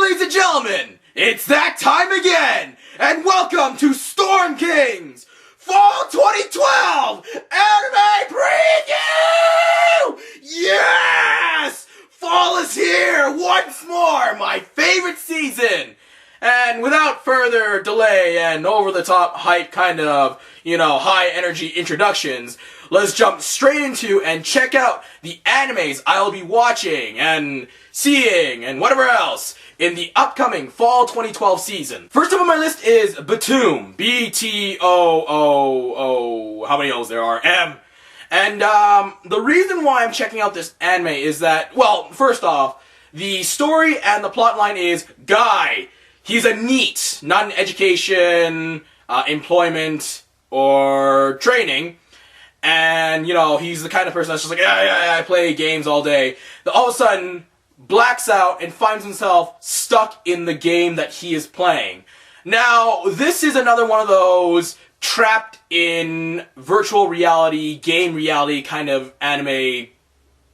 ladies and gentlemen, it's that time again, and welcome to StormKing's Fall 2012 Anime Preview! Yes! Fall is here once more, my favorite season! And without further delay and over-the-top hype kind of, high-energy introductions, let's jump straight into and check out the animes I'll be watching and seeing and whatever else in the upcoming Fall 2012 season. First up on my list is Btooom. B-T-O-O-O, how many O's there are? M. And the reason why I'm checking out this anime is that, well, first off, the story and the plotline is Guy. He's a NEET, not an education, employment, or training. And, he's the kind of person that's just like, I play games all day. Then all of a sudden, blacks out and finds himself stuck in the game that he is playing. Now, this is another one of those trapped in virtual reality, game reality kind of anime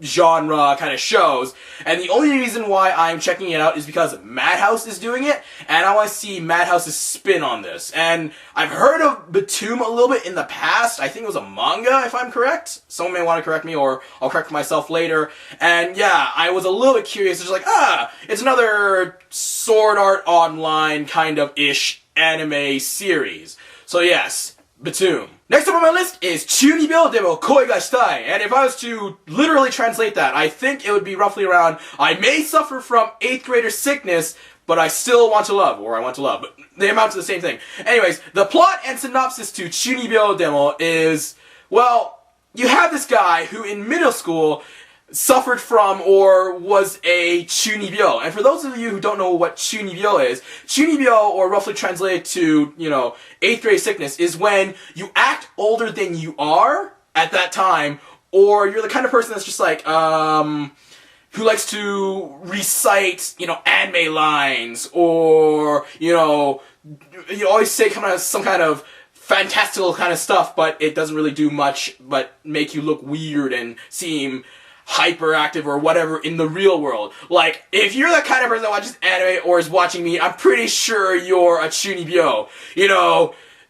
genre kind of shows, and the only reason why I'm checking it out is because Madhouse is doing it, and I want to see Madhouse's spin on this. And I've heard of Btooom a little bit in the past. I think it was a manga, if I'm correct. Someone may want to correct me, or I'll correct myself later. And yeah, I was a little bit curious, just like, it's another Sword Art Online kind of ish anime series. So yes, Btooom. Next up on my list is Chuunibyou de mo koi ga shitai, and if I was to literally translate that, I think it would be roughly around, I may suffer from 8th grader sickness, but I still want to love, or I want to love, but they amount to the same thing. Anyways, the plot and synopsis to Chuunibyou de mo is, well, you have this guy who in middle school suffered from or was a Chuunibyou. And for those of you who don't know what Chuunibyou is, Chuunibyou, or roughly translated to, 8th grade sickness, is when you act older than you are at that time, or you're the kind of person that's just like, who likes to recite, anime lines, or, you always say some kind of fantastical kind of stuff, but it doesn't really do much but make you look weird and seem hyperactive or whatever in the real world. Like, if you're the kind of person that watches anime or is watching me, I'm pretty sure you're a Chuunibyou.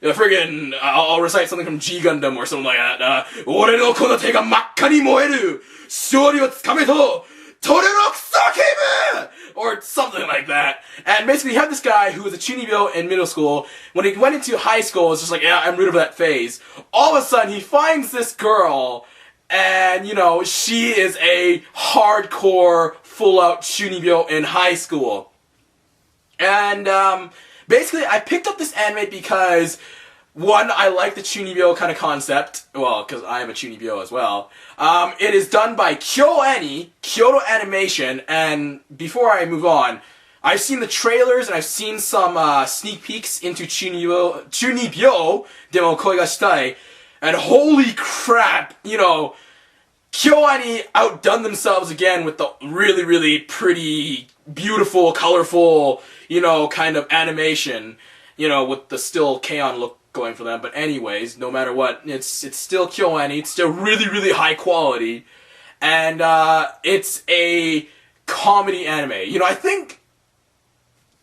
Friggin', I'll recite something from G Gundam or something like that. Ore no konote ga makka ni moeru, shouri wo tsukame to, tore no kusakebe! Or something like that. And basically, you have this guy who was a Chuunibyou in middle school. When he went into high school, it's just like, I'm rid of that phase. All of a sudden, he finds this girl, and, she is a hardcore, full-out Chuunibyou in high school. And, basically, I picked up this anime because, one, I like the Chuunibyou kind of concept. Well, because I am a Chuunibyou as well. It is done by Kyoto Animation, and before I move on, I've seen the trailers and I've seen some sneak peeks into Chuunibyou de mo koi ga shitai, and holy crap, KyoAni outdone themselves again with the really, really pretty, beautiful, colorful, kind of animation, with the still K-On look going for them. But anyways, no matter what, it's still KyoAni, it's still really, really high quality, and it's a comedy anime. I think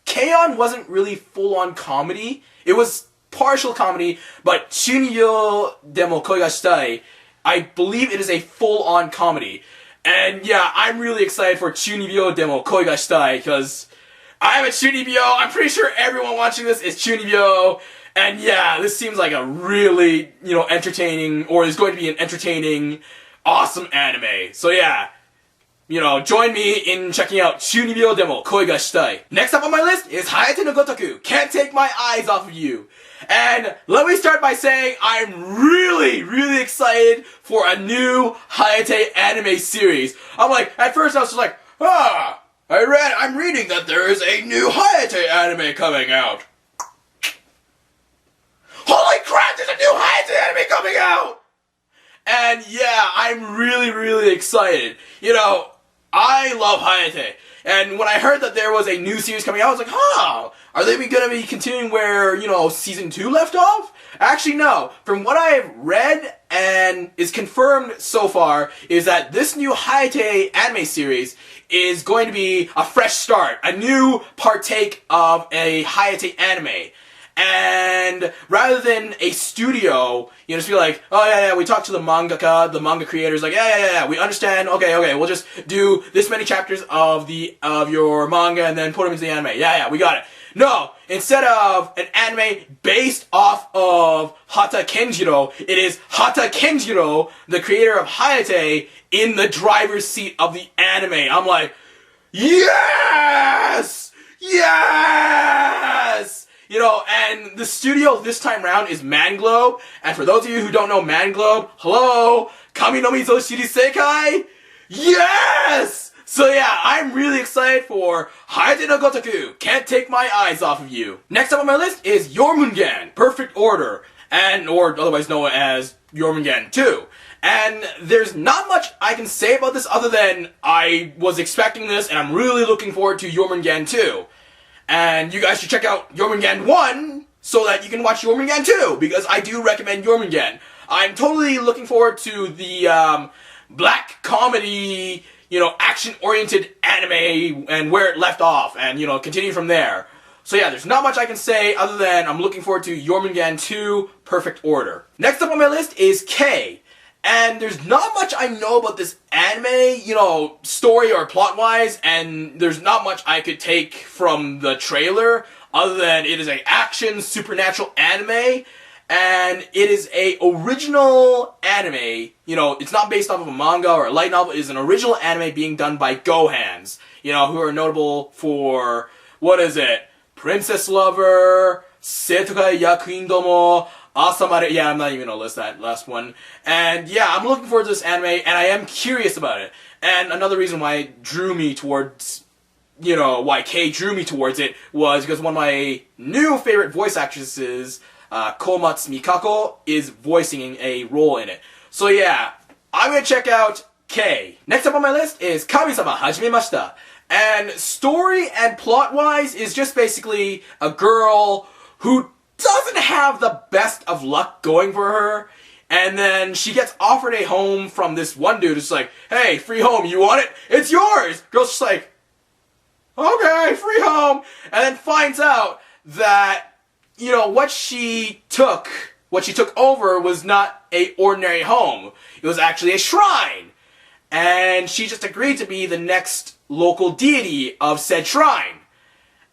K-On wasn't really full-on comedy. It was partial comedy, but Chuunibyou de mo koi ga shitai, I believe it is a full-on comedy. And yeah, I'm really excited for Chuunibyou de mo koi ga shitai, because I'm a Chuunibyou. I'm pretty sure everyone watching this is Chuunibyou. And yeah, this seems like a really, entertaining, or is going to be an entertaining, awesome anime. So yeah, join me in checking out Chuunibyou de mo koi ga shitai. Next up on my list is Hayate no Gotoku, Can't Take My Eyes Off of You. And let me start by saying I'm really, really excited for a new Hayate anime series. At first I was just like, I'm reading that there is a new Hayate anime coming out. Holy crap, there's a new Hayate anime coming out! And yeah, I'm really, really excited. I love Hayate. And when I heard that there was a new series coming out, I was like, are they going to be continuing where, season 2 left off? Actually, no. From what I've read and is confirmed so far, is that this new Hayate anime series is going to be a fresh start, a new partake of a Hayate anime. And rather than a studio, just be like, oh yeah, we talked to the mangaka, the manga creators, like, yeah, we understand, okay, we'll just do this many chapters of your manga and then put them into the anime. Yeah, we got it. No, instead of an anime based off of Hata Kenjiro, it is Hata Kenjiro, the creator of Hayate, in the driver's seat of the anime. I'm like, yes! And the studio this time round is Manglobe. And for those of you who don't know Manglobe, hello! Kami no Mizo Shinsekai? Yes! So yeah, I'm really excited for Hayate no Gotoku, Can't Take My Eyes Off of You. Next up on my list is Jormungand, Perfect Order, or otherwise known as Jormungand 2. And there's not much I can say about this other than I was expecting this and I'm really looking forward to Jormungand 2. And you guys should check out Jormungand 1 so that you can watch Jormungand 2, because I do recommend Jormungand. I'm totally looking forward to the black comedy, action-oriented anime and where it left off and, continue from there. So yeah, there's not much I can say other than I'm looking forward to Jormungand 2, Perfect Order. Next up on my list is K. And there's not much I know about this anime, story or plot-wise, and there's not much I could take from the trailer other than it is an action supernatural anime, and it is a original anime. It's not based off of a manga or a light novel. It is an original anime being done by Gohans, who are notable for, Princess Lover, Seitokai Yakuin Domo, Asamare, yeah, I'm not even gonna list that last one. And yeah, I'm looking forward to this anime, and I am curious about it. And another reason why it drew me towards, why Kei drew me towards it was because one of my new favorite voice actresses, Komatsu Mikako, is voicing a role in it. So yeah, I'm gonna check out Kei. Next up on my list is Kamisama Hajimemashita. And story and plot-wise is just basically a girl who doesn't have the best of luck going for her, and then she gets offered a home from this one dude who's like, hey, free home, you want it? It's yours! Girl's just like, okay, free home, and then finds out that, what she took over was not a ordinary home. It was actually a shrine. And she just agreed to be the next local deity of said shrine.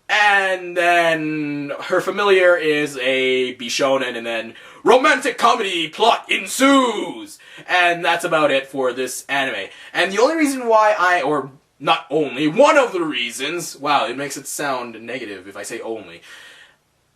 And then her familiar is a bishonen, and then romantic comedy plot ensues! And that's about it for this anime. And the only reason why not only, one of the reasons, wow, it makes it sound negative if I say only.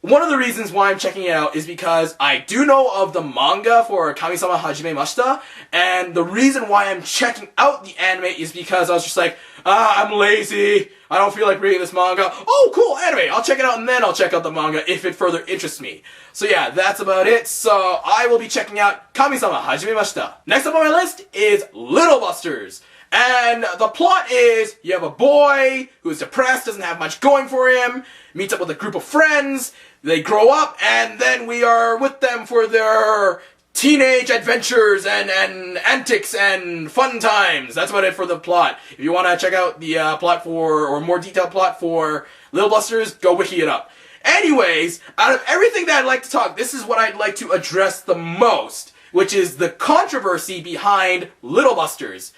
One of the reasons why I'm checking it out is because I do know of the manga for Kamisama Hajimemashita, and the reason why I'm checking out the anime is because I was just like, I'm lazy, I don't feel like reading this manga. Oh, cool, anime, I'll check it out and then I'll check out the manga if it further interests me. So yeah, that's about it. So I will be checking out Kamisama Hajimemashita. Next up on my list is Little Busters. And the plot is, you have a boy who's depressed, doesn't have much going for him, meets up with a group of friends, they grow up, and then we are with them for their teenage adventures and antics and fun times. That's about it for the plot. If you want to check out the plot or more detailed plot for Little Busters, go wiki it up. Anyways, out of everything that I'd like to talk, this is what I'd like to address the most, which is the controversy behind Little Busters.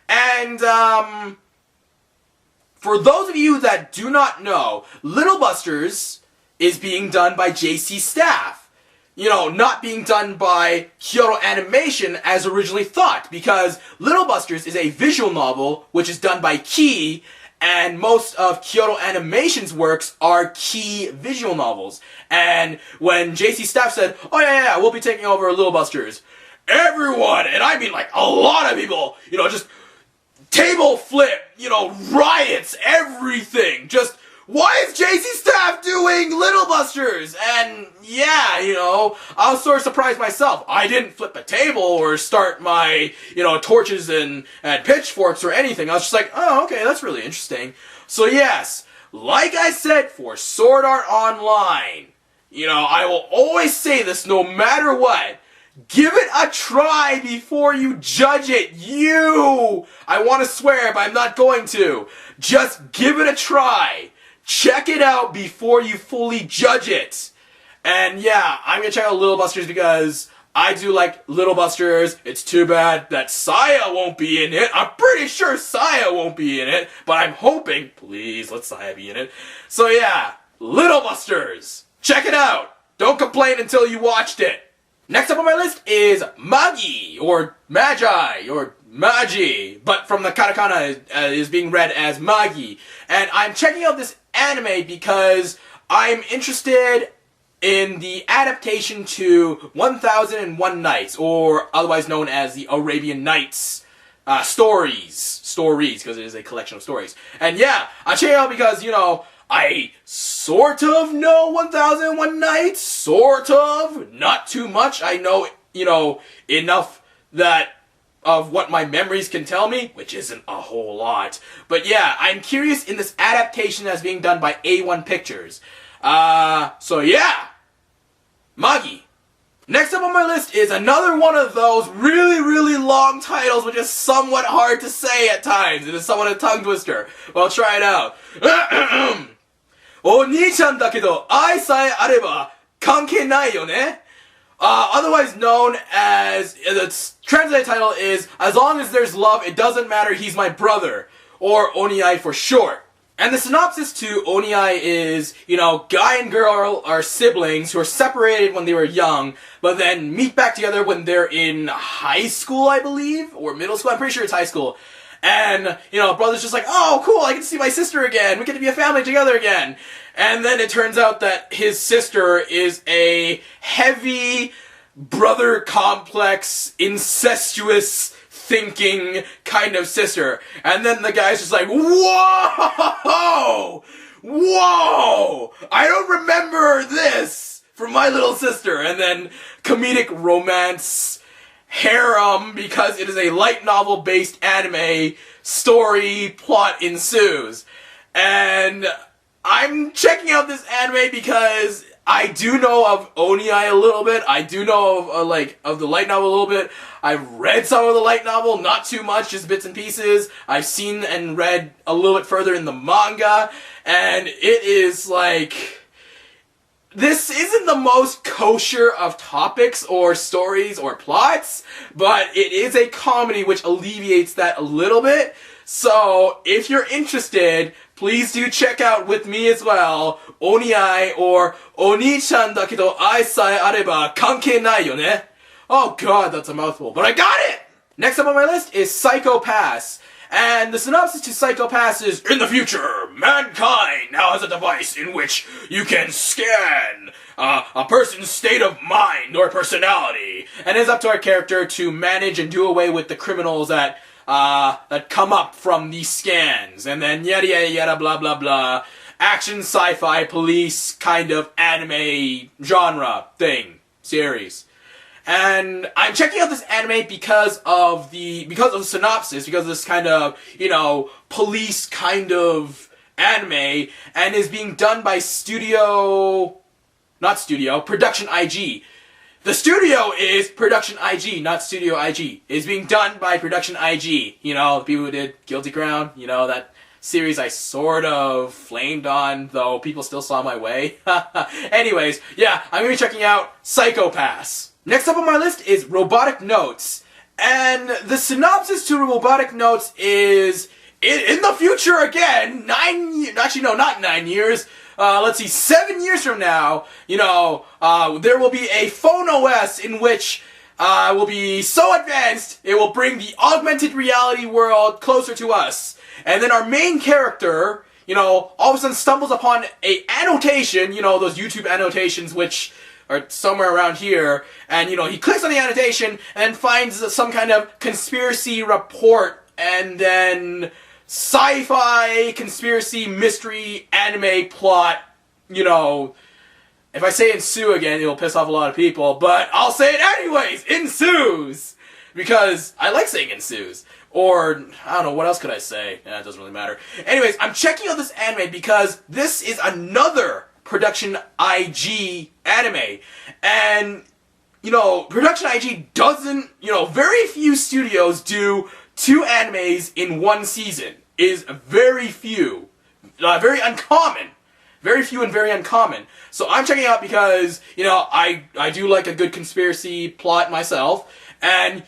And, for those of you that do not know, Little Busters is being done by JC Staff. Not being done by Kyoto Animation as originally thought, because Little Busters is a visual novel which is done by Key, and most of Kyoto Animation's works are Key visual novels. And when JC Staff said, oh yeah, we'll be taking over Little Busters, everyone, and I mean like a lot of people, just table flip, riots, everything. Just, why is JC Staff doing Little Busters? And yeah, I was sort of surprised myself. I didn't flip a table or start my, torches and pitchforks or anything. I was just like, oh, okay, that's really interesting. So yes, like I said for Sword Art Online, I will always say this no matter what. give it a try before you judge it. I want to swear, but I'm not going to. Just give it a try. Check it out before you fully judge it. And yeah, I'm gonna check out Little Busters because I do like Little Busters. It's too bad that Saya won't be in it. I'm pretty sure Saya won't be in it, but I'm hoping, please let Saya be in it. So yeah, Little Busters. Check it out. Don't complain until you watched it. Next up on my list is Magi, or Magi, or Magi, but from the katakana is being read as Magi. And I'm checking out this anime because I'm interested in the adaptation to 1001 Nights, or otherwise known as the Arabian Nights stories, because it is a collection of stories. And yeah, I check it out because, I sort of know 1001 Nights, sort of, not too much. I know, enough that of what my memories can tell me, which isn't a whole lot. But yeah, I'm curious in this adaptation that's being done by A1 Pictures. So yeah, Magi. Next up on my list is another one of those really, really long titles which is somewhat hard to say at times. It is somewhat a tongue twister. Well, try it out. Onii-chan だけど愛さえあれば関係ないよね? Otherwise known as, its translated title is, As Long as There's Love, It Doesn't Matter, He's My Brother, or onii for short. And the synopsis to onii is, guy and girl are siblings who are separated when they were young, but then meet back together when they're in high school, I believe, or middle school, I'm pretty sure it's high school. And, brother's just like, oh, cool, I get to see my sister again, we get to be a family together again. And then it turns out that his sister is a heavy, brother complex, incestuous thinking kind of sister. And then the guy's just like, whoa! Whoa! I don't remember this from my little sister. And then comedic romance harem, because it is a light novel based anime story plot ensues. And I'm checking out this anime because I do know of onii a little bit. I do know of of the light novel a little bit. I've read some of the light novel, not too much, just bits and pieces. I've seen and read a little bit further in the manga, and it is this isn't the most kosher of topics or stories or plots, but it is a comedy which alleviates that a little bit. So, if you're interested, please do check out with me as well, onii, or onii-chan だけど愛さえあれば関係ないよね. Oh god, that's a mouthful, but I got it! Next up on my list is Psycho Pass. And the synopsis to Psycho Pass is, in the future, mankind now has a device in which you can scan a person's state of mind or personality. And it's up to our character to manage and do away with the criminals that come up from these scans. And then yada yada yada blah blah blah. Action, sci-fi, police kind of anime genre thing. Series. And I'm checking out this anime because of the synopsis, because of this kind of, police kind of anime, and is being done by Production IG. The studio is Production IG, not Studio IG. It's being done by Production IG. The people who did Guilty Crown, that series I sort of flamed on, though people still saw my way. Anyways, yeah, I'm going to be checking out Psycho Pass. Next up on my list is Robotic Notes. And the synopsis to Robotic Notes is, in the future again, not 9 years, let's see, 7 years from now, there will be a phone OS in which will be so advanced, it will bring the augmented reality world closer to us. And then our main character, all of a sudden stumbles upon a annotation, those YouTube annotations which or somewhere around here, and he clicks on the annotation and finds some kind of conspiracy report, and then sci-fi conspiracy mystery anime plot, if I say ensue again, it'll piss off a lot of people, but I'll say it anyways, ensues! Because I like saying ensues. Or, I don't know, what else could I say? It doesn't really matter. Anyways, I'm checking out this anime because this is another Production IG anime, and Production IG doesn't, very few studios do 2 animes in one season. Is very few. Very uncommon. Very few and very uncommon. So I'm checking it out because, I do like a good conspiracy plot myself. And,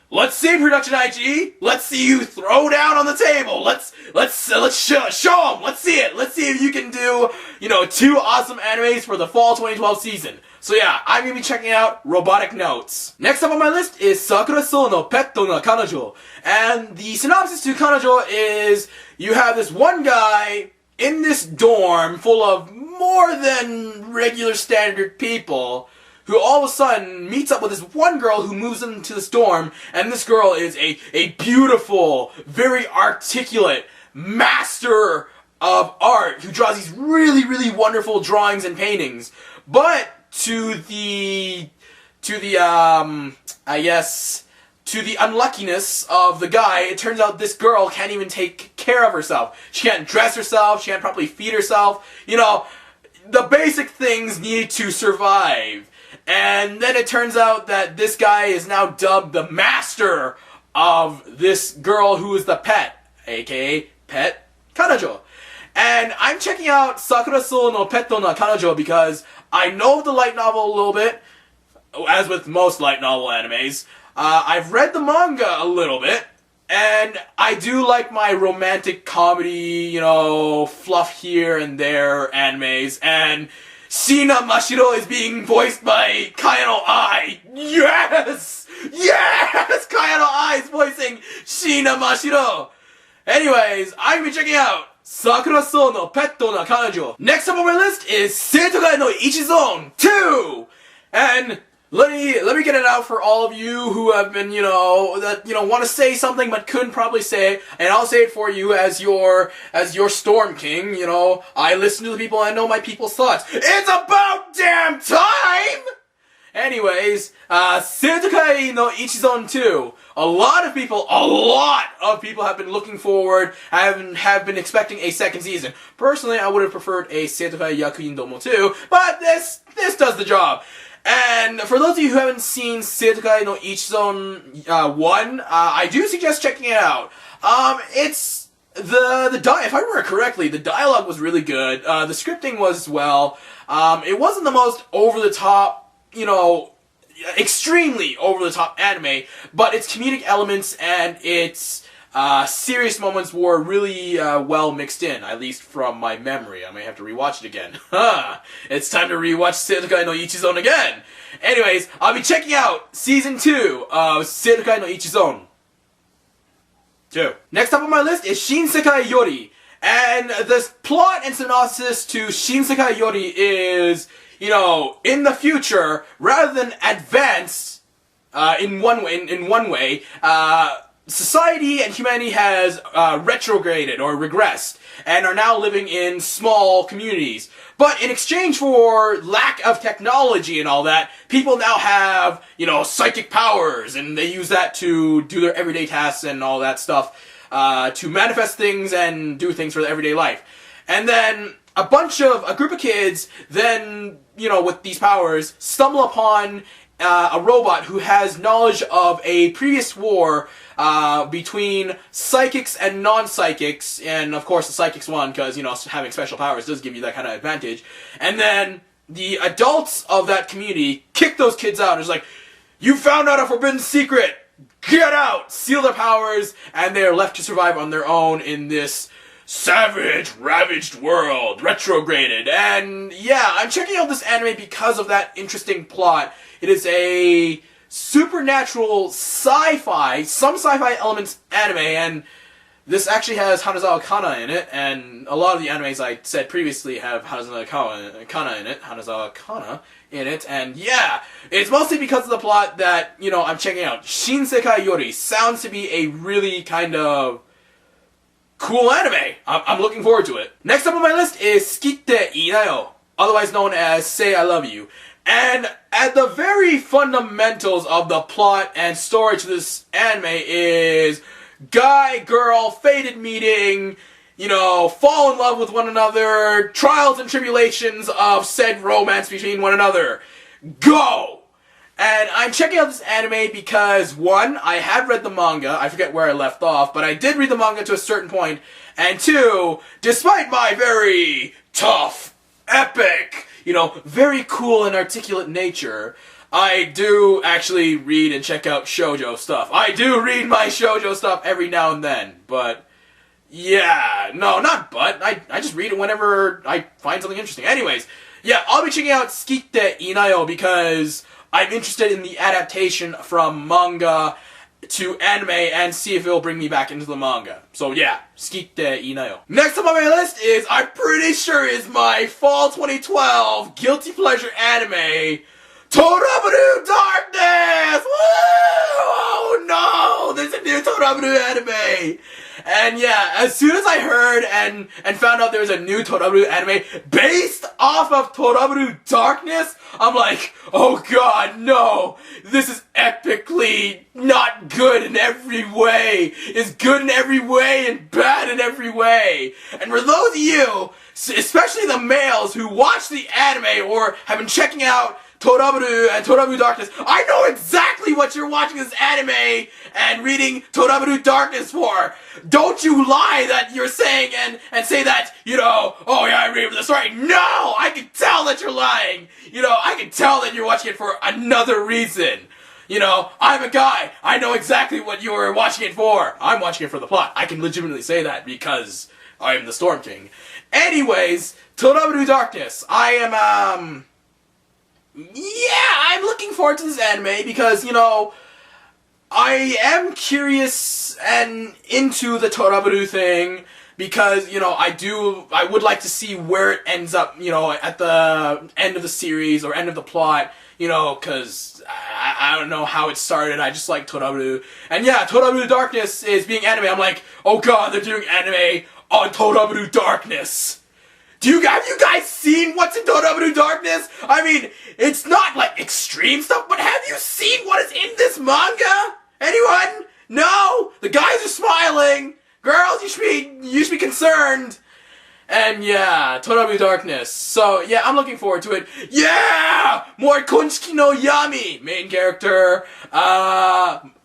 let's see, Production IG. Let's see you throw down on the table. Let's show them. Let's see it. Let's see if you can do, 2 awesome animes for the fall 2012 season. So yeah, I'm gonna be checking out Robotic Notes. Next up on my list is Sakurasou no Petto no Kanojo. And the synopsis to Kanojo is, you have this one guy in this dorm full of more than regular standard people who all of a sudden meets up with this one girl who moves into this dorm, and this girl is a beautiful, very articulate master of art who draws these really, really wonderful drawings and paintings. But to the unluckiness of the guy, it turns out this girl can't even take care of herself. She can't dress herself, she can't properly feed herself. The basic things needed to survive. And then it turns out that this guy is now dubbed the master of this girl who is the pet, aka Pet Kanojo. And I'm checking out Sakurasou no Petto no Kanojo because I know the light novel a little bit, as with most light novel animes. I've read the manga a little bit, and I do like my romantic comedy, fluff here and there animes, and Shina Mashiro is being voiced by Kayano Ai. Yes! Yes! Kayano Ai is voicing Shina Mashiro. Anyways, I'm gonna be checking out Sakurasou no Petto no Kanojo. Next up on my list is Seitokai no Ichizon 2! And let me get it out for all of you who have been, want to say something but couldn't probably say it, and I'll say it for you as your Storm King, I listen to the people and I know my people's thoughts. It's about damn time! Anyways, Seitokai no Ichizon 2. A lot of people have been looking forward, have been expecting a second season. Personally, I would have preferred a Seitokai Yakuin Domo 2, but this does the job. And for those of you who haven't seen Seitokai no Ichizon 1, I do suggest checking it out. It's if I remember correctly, the dialogue was really good. The scripting was well. It wasn't the most over the top, extremely over the top anime, but its comedic elements and its serious moments were really well mixed in, at least from my memory. I may have to rewatch it again. It's time to rewatch Seitokai no Ichizon again. Anyways, I'll be checking out Season 2 of Seitokai no Ichizon 2. Next up on my list is Shinsekai Yori. And the plot and synopsis to Shinsekai Yori is, in the future, rather than advance in one way, society and humanity has retrograded or regressed and are now living in small communities. But in exchange for lack of technology and all that, people now have, psychic powers, and they use that to do their everyday tasks and all that stuff, to manifest things and do things for their everyday life. And then a group of kids then, with these powers, stumble upon a robot who has knowledge of a previous war between psychics and non-psychics, and of course the psychics won because, having special powers does give you that kind of advantage. And then the adults of that community kick those kids out. It's like, you found out a forbidden secret! Get out! Seal their powers, and they're left to survive on their own in this savage, ravaged world, retrograded. And yeah, I'm checking out this anime because of that interesting plot. It is a supernatural sci-fi, some sci-fi elements anime, and this actually has Hanazawa Kana in it, and a lot of the animes I said previously have Hanazawa Kana in it, and yeah, it's mostly because of the plot that, I'm checking out. Shinsekai Yori sounds to be a really kind of cool anime. I'm looking forward to it. Next up on my list is Sukitte linayo, otherwise known as Say I Love You. And at the very fundamentals of the plot and story to this anime is guy, girl, fated meeting, fall in love with one another, trials and tribulations of said romance between one another. Go! And I'm checking out this anime because, one, I had read the manga. I forget where I left off, but I did read the manga to a certain point. And two, despite my very tough, epic, very cool and articulate nature, I do actually read and check out shoujo stuff. I do read my shoujo stuff every now and then, but yeah, no, not but. I just read it whenever I find something interesting. Anyways, yeah, I'll be checking out Sukitte linayo because I'm interested in the adaptation from manga to anime and see if it'll bring me back into the manga. So yeah, Sukitte linayo. Next up on my list is, I'm pretty sure is my fall 2012 guilty pleasure anime, Toraburu Darkness! Woo! Oh no! There's a new Toraburu anime! And yeah, as soon as I heard and found out there was a new Toraburu anime based off of Toraburu Darkness, I'm like, oh god, no! This is epically not good in every way! It's good in every way and bad in every way! And for those of you, especially the males who watch the anime or have been checking out Toraburu and Toraburu Darkness, I know exactly what you're watching this anime and reading Toraburu Darkness for. Don't you lie that you're saying and say that, oh yeah, I read for the story. No! I can tell that you're lying. I can tell that you're watching it for another reason. I'm a guy. I know exactly what you're watching it for. I'm watching it for the plot. I can legitimately say that because I am the Storm King. Anyways, Toraburu Darkness. I'm looking forward to this anime because, I am curious and into the Toraburu thing because, I would like to see where it ends up, at the end of the series or end of the plot, because I don't know how it started. I just like Toraburu. And yeah, Toraburu Darkness is being anime. I'm like, oh god, they're doing anime on Toraburu Darkness. Have you guys seen what's in Toraburu Darkness? I mean, it's not like extreme stuff, but have you seen what is in this manga? Anyone? No? The guys are smiling. Girls, you should be concerned. And yeah, Toraburu Darkness. So yeah, I'm looking forward to it. Yeah! More Konshiki no Yami, main character.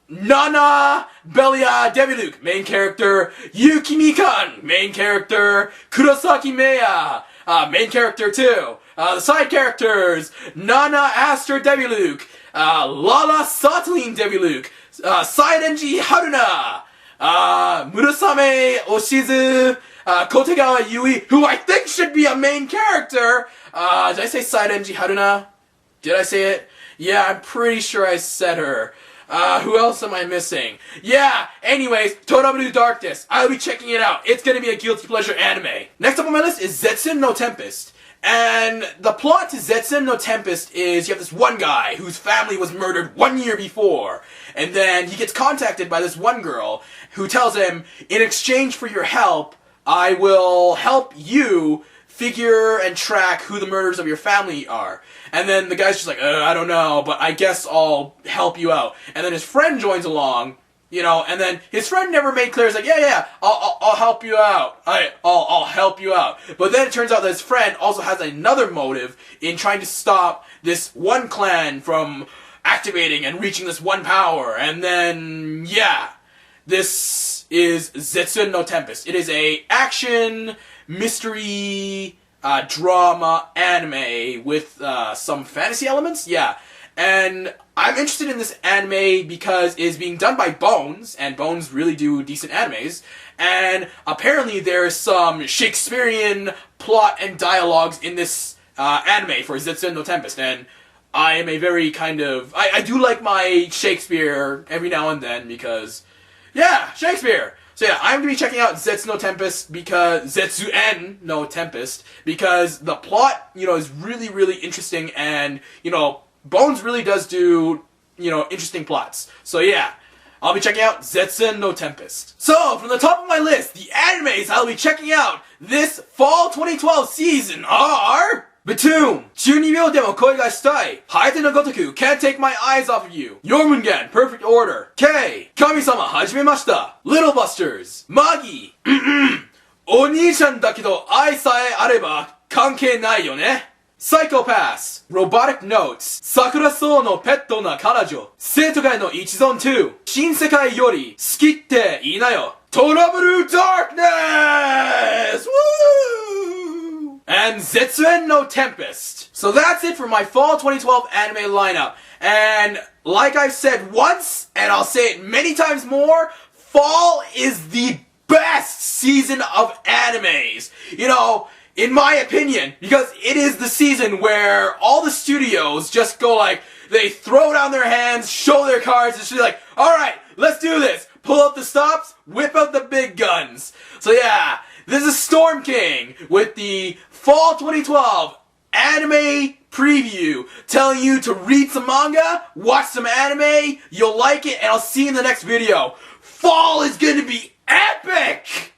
Nana Belia Deviluk, main character. Yuki Mikan, main character. Kurosaki Meya, main character too. The side characters, Nana Aster Deviluk, Lala Satelin Deviluk, Saidenji Haruna, Murasame Oshizu, Kotegawa Yui, who I think should be a main character. Did I say Saidenji Haruna? Did I say it? Yeah, I'm pretty sure I said her. Who else am I missing? Yeah, anyways, Toraburu Darkness. I'll be checking it out. It's gonna be a guilty pleasure anime. Next up on my list is Zetsuen no Tempest. And the plot to Zetsuen no Tempest is you have this one guy whose family was murdered 1 year before. And then he gets contacted by this one girl who tells him, in exchange for your help, I will help you figure and track who the murderers of your family are. And then the guy's just like, I don't know, but I guess I'll help you out. And then his friend joins along, and then his friend never made clear, he's like, yeah, I'll help you out. I'll help you out. But then it turns out that his friend also has another motive in trying to stop this one clan from activating and reaching this one power. And then, yeah, this is Zetsuen no Tempest. It is a action mystery drama anime with some fantasy elements. Yeah. And I'm interested in this anime because it is being done by Bones, and Bones really do decent animes. And apparently there's some Shakespearean plot and dialogues in this anime for Zetsuen no Tempest. And I am a very I do like my Shakespeare every now and then because, yeah, Shakespeare! So yeah, I'm going to be checking out Zetsuen no Tempest because the plot, is really, really interesting and, Bones really does do, interesting plots. So yeah, I'll be checking out Zetsuen no Tempest. So, from the top of my list, the animes I'll be checking out this fall 2012 season are Btooom, Chuunibyou demo koi ga shitai, Hayate no Gotoku, Can't Take My Eyes Off of You, Jormungand, Perfect Order, K, Kamisama Hajimemashita, Little Busters, Magi, onii-chan だけど愛さえあれば関係ないよね. Psychopaths, Robotic Notes, Sakurasou no Petto na Kanojo, Seitokai no Ichizon 2, Shinsekai yori, Sukitte, linayo, Trouble Darkness! Woo! And Zetsuen no Tempest. So that's it for my fall 2012 anime lineup. And like I've said once, and I'll say it many times more, fall is the best season of animes. You know, in my opinion, because it is the season where all the studios just go like, they throw down their hands, show their cards, and just be like, alright, let's do this. Pull out the stops, whip out the big guns. So yeah, this is Storm King with the fall 2012 anime preview, telling you to read some manga, watch some anime, you'll like it, and I'll see you in the next video. Fall is gonna be epic!